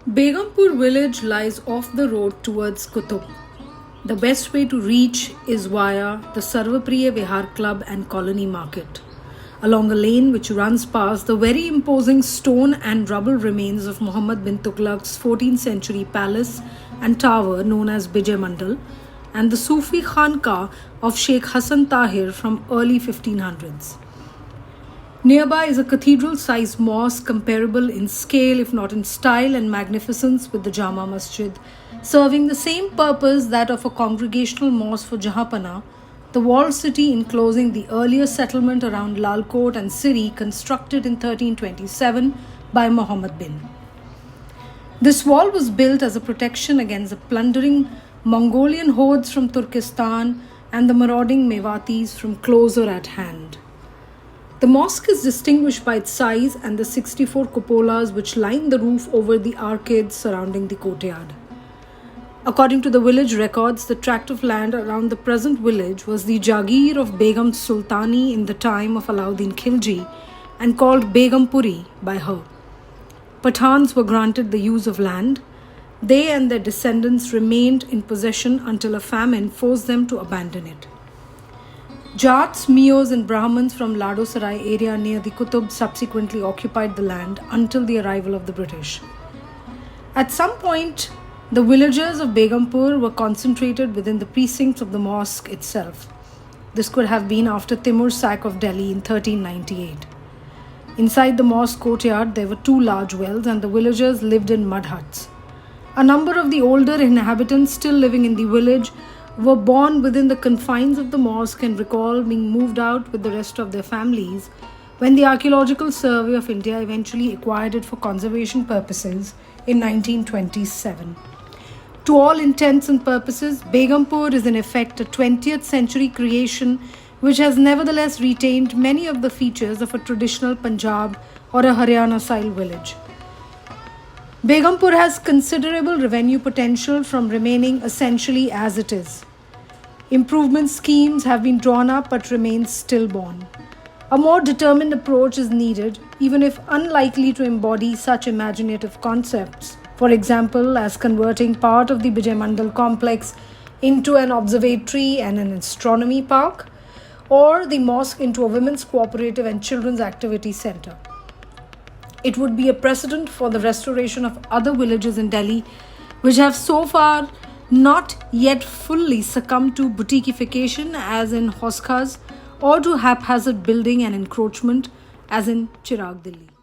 Begumpur village lies off the road towards Qutub. The best way to reach is via the Sarvapriya Vihar Club and Colony Market, along a lane which runs past the very imposing stone and rubble remains of Muhammad bin Tughlaq's 14th century palace and tower known as Bijay Mandal, and the Sufi Khanka of Sheikh Hassan Tahir from early 1500s. Nearby is a cathedral-sized mosque comparable in scale, if not in style and magnificence, with the Jama Masjid, serving the same purpose that of a congregational mosque for Jahanpana, the walled city enclosing the earlier settlement around Lalkot and Siri, constructed in 1327 by Muhammad bin. This wall was built as a protection against the plundering Mongolian hordes from Turkestan and the marauding Mewatis from closer at hand. The mosque is distinguished by its size and the 64 cupolas which line the roof over the arcades surrounding the courtyard. According to the village records, the tract of land around the present village was the Jagir of Begum Sultani in the time of Alauddin Khilji and called Begumpuri by her. Pathans were granted the use of land. They and their descendants remained in possession until a famine forced them to abandon it. Jats, Mios and Brahmins from Ladosarai area near the Qutub subsequently occupied the land until the arrival of the British. At some point, the villagers of Begumpur were concentrated within the precincts of the mosque itself. This could have been after Timur's sack of Delhi in 1398. Inside the mosque courtyard, there were two large wells and the villagers lived in mud huts. A number of the older inhabitants still living in the village were born within the confines of the mosque and recall being moved out with the rest of their families when the Archaeological Survey of India eventually acquired it for conservation purposes in 1927. To all intents and purposes, Begumpur is in effect a 20th century creation which has nevertheless retained many of the features of a traditional Punjab or a Haryana-style village. Begumpur has considerable revenue potential from remaining essentially as it is. Improvement schemes have been drawn up but remain stillborn. A more determined approach is needed, even if unlikely to embody such imaginative concepts, for example, as converting part of the Bijay Mandal complex into an observatory and an astronomy park, or the mosque into a women's cooperative and children's activity center. It would be a precedent for the restoration of other villages in Delhi which have so far not yet fully succumbed to boutiquification as in Hoskas or to haphazard building and encroachment as in Chirag, Delhi.